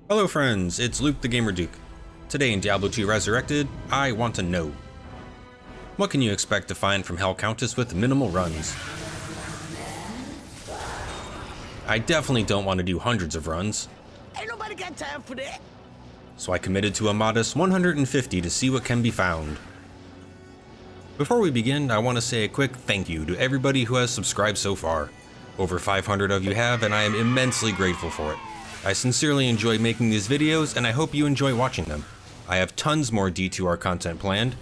Hello friends, it's Luke the Gamer Duke. Today in Diablo 2 Resurrected, I want to know, what can you expect to find from Hell Countess with minimal runs? I definitely don't want to do hundreds of runs, Ain't nobody got time for that. so I committed to a modest 150 to see what can be found. Before we begin, I want to say a quick thank you to everybody who has subscribed so far. Over 500 of you have, and I am immensely grateful for it. I sincerely enjoy making these videos, and I hope you enjoy watching them. I have tons more D2R content planned,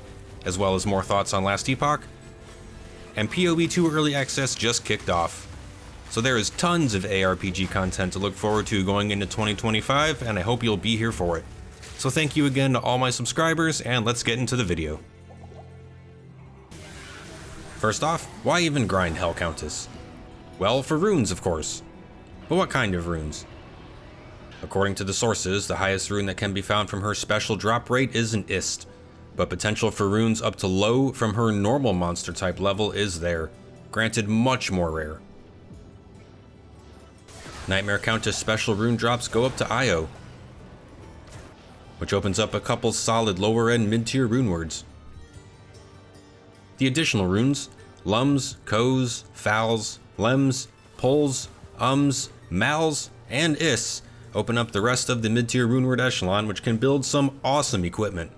as well as more thoughts on Last Epoch, and PoE2 Early Access just kicked off. So there is tons of ARPG content to look forward to going into 2025, and I hope you'll be here for it. So thank you again to all my subscribers, and let's get into the video. First off, why even grind Hell Countess? Well, for runes, of course. But what kind of runes? According to the sources, the highest rune that can be found from her special drop rate is an Ist, but potential for runes up to low from her normal monster type level is there, granted much more rare. Nightmare Countess special rune drops go up to Io, which opens up a couple solid lower end mid-tier rune words. The additional runes, Lums, Ko's, Fals, Lems, Pulls, Mals, and Ists open up the rest of the mid-tier runeword echelon, which can build some awesome equipment.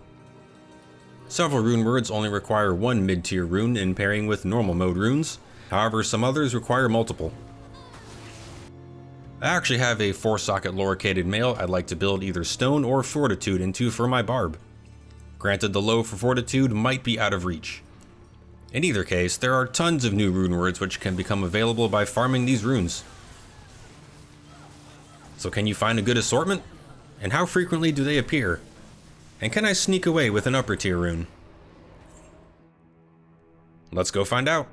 Several rune words only require one mid-tier rune in pairing with normal mode runes, however some others require multiple. I actually have a 4-socket lower-cated mail I'd like to build either Stone or Fortitude into for my barb. Granted, the low for Fortitude might be out of reach. In either case, there are tons of new rune words which can become available by farming these runes. So can you find a good assortment? And how frequently do they appear? And can I sneak away with an upper tier rune? Let's go find out.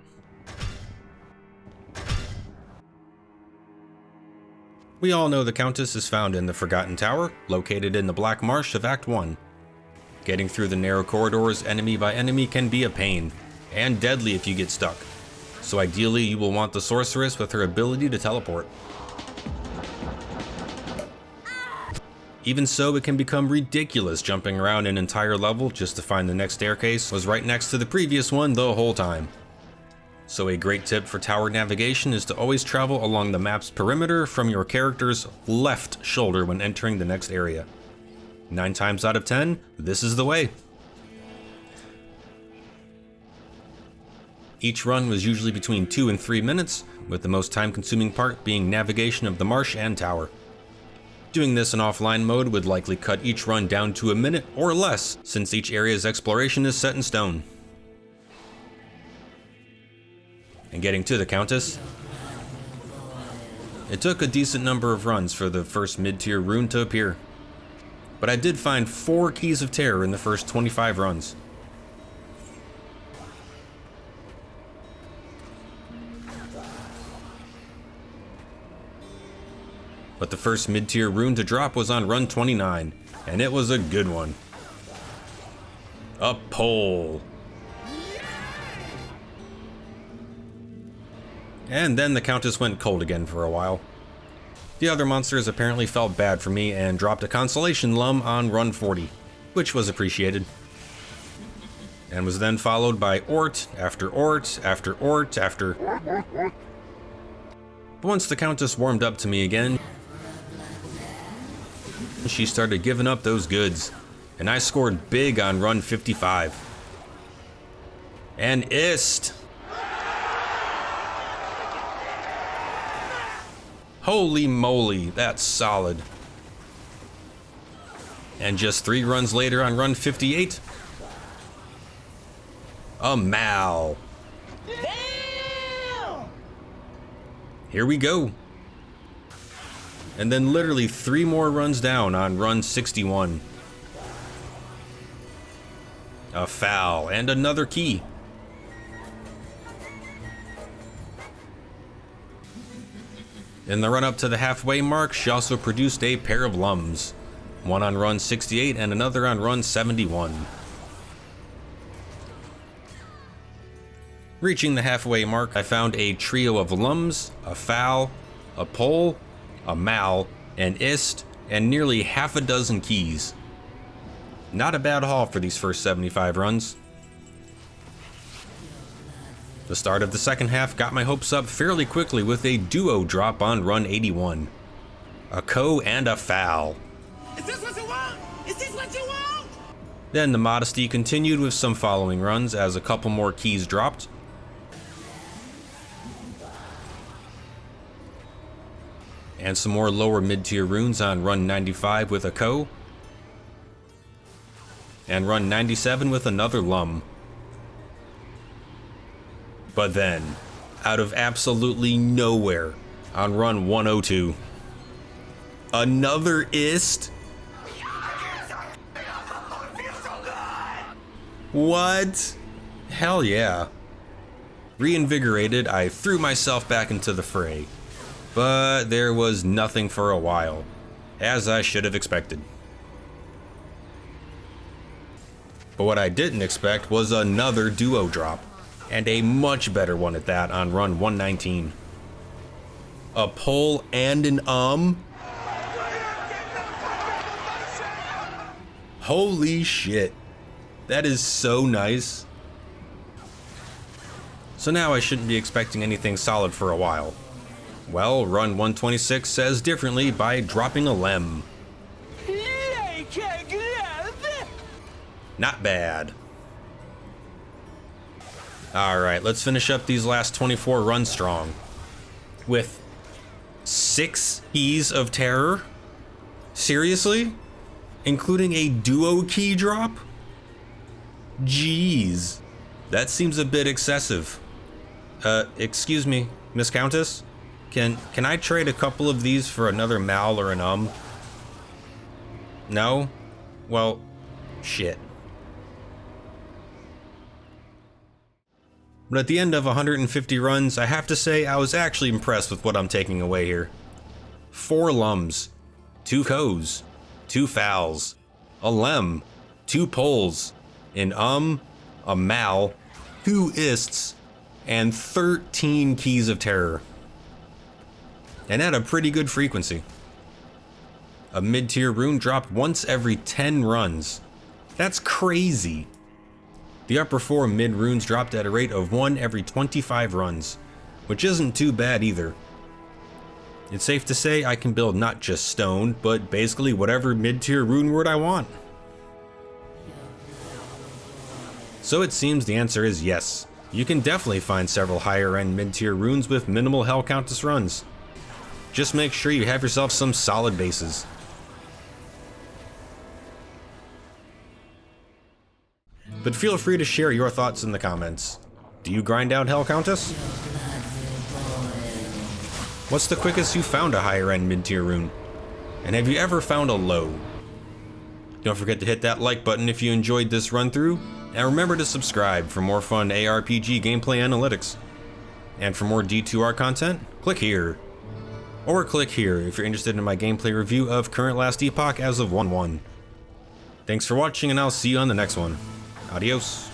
We all know the Countess is found in the Forgotten Tower, located in the Black Marsh of Act 1. Getting through the narrow corridors enemy by enemy can be a pain, and deadly if you get stuck. So ideally you will want the sorceress with her ability to teleport. Even so, it can become ridiculous jumping around an entire level just to find the next staircase was right next to the previous one the whole time. So a great tip for tower navigation is to always travel along the map's perimeter from your character's left shoulder when entering the next area. 9 times out of 10, this is the way. Each run was usually between 2 and 3 minutes, with the most time-consuming part being navigation of the marsh and tower. Doing this in offline mode would likely cut each run down to a minute or less, since each area's exploration is set in stone. And getting to the Countess, it took a decent number of runs for the first mid-tier rune to appear, but I did find 4 Keys of Terror in the first 25 runs. But the first mid-tier rune to drop was on run 29, and it was a good one. A pole. And then the Countess went cold again for a while. The other monsters apparently felt bad for me and dropped a consolation lum on run 40, which was appreciated. And was then followed by Ort after Ort after Ort after... But once the Countess warmed up to me again, she started giving up those goods, and I scored big on run 55. And Ist! Holy moly, that's solid. And just 3 runs later on run 58, a Mal. Damn! Here we go. And then literally 3 more runs down on run 61. A Foul and another key. In the run up to the halfway mark, she also produced a pair of Lums. One on run 68 and another on run 71. Reaching the halfway mark, I found a trio of Lums, a Foul, a Pole, a Mal, an Ist, and nearly half a dozen keys. Not a bad haul for these first 75 runs. The start of the second half got my hopes up fairly quickly with a duo drop on run 81. A co and a foul. Is this what you want? Is this what you want? Then the modesty continued with some following runs as a couple more keys dropped. And some more lower mid-tier runes on run 95 with a co. And run 97 with another lum. But then, out of absolutely nowhere, on run 102, another ist? What? Hell yeah. Reinvigorated, I threw myself back into the fray. But there was nothing for a while, as I should have expected. But what I didn't expect was another duo drop, and a much better one at that on run 119. A pull and an Holy shit. That is so nice. So now I shouldn't be expecting anything solid for a while. Well, run 126 says differently by dropping a lem. Not bad. Alright, let's finish up these last 24 runs strong. With 6 keys of terror? Seriously? Including a duo key drop? Jeez. That seems a bit excessive. Excuse me, Miss Countess? Can I trade a couple of these for another mal or an No? Well, shit. But at the end of 150 runs, I have to say I was actually impressed with what I'm taking away here. 4 lums, 2 co's, 2 fouls, a lem, 2 pulls, an a mal, 2 ists, and 13 keys of terror. And at a pretty good frequency. A mid-tier rune dropped once every 10 runs. That's crazy. The upper 4 mid runes dropped at a rate of 1 every 25 runs, which isn't too bad either. It's safe to say I can build not just stone, but basically whatever mid-tier rune word I want. So it seems the answer is yes. You can definitely find several higher end mid-tier runes with minimal Hell Countess runs. Just make sure you have yourself some solid bases. But feel free to share your thoughts in the comments. Do you grind out Hell Countess? What's the quickest you found a higher end mid-tier rune? And have you ever found a low? Don't forget to hit that like button if you enjoyed this run through, and remember to subscribe for more fun ARPG gameplay analytics. And for more D2R content, click here. Or click here if you're interested in my gameplay review of current Last Epoch as of 1-1. Thanks for watching, and I'll see you on the next one. Adios.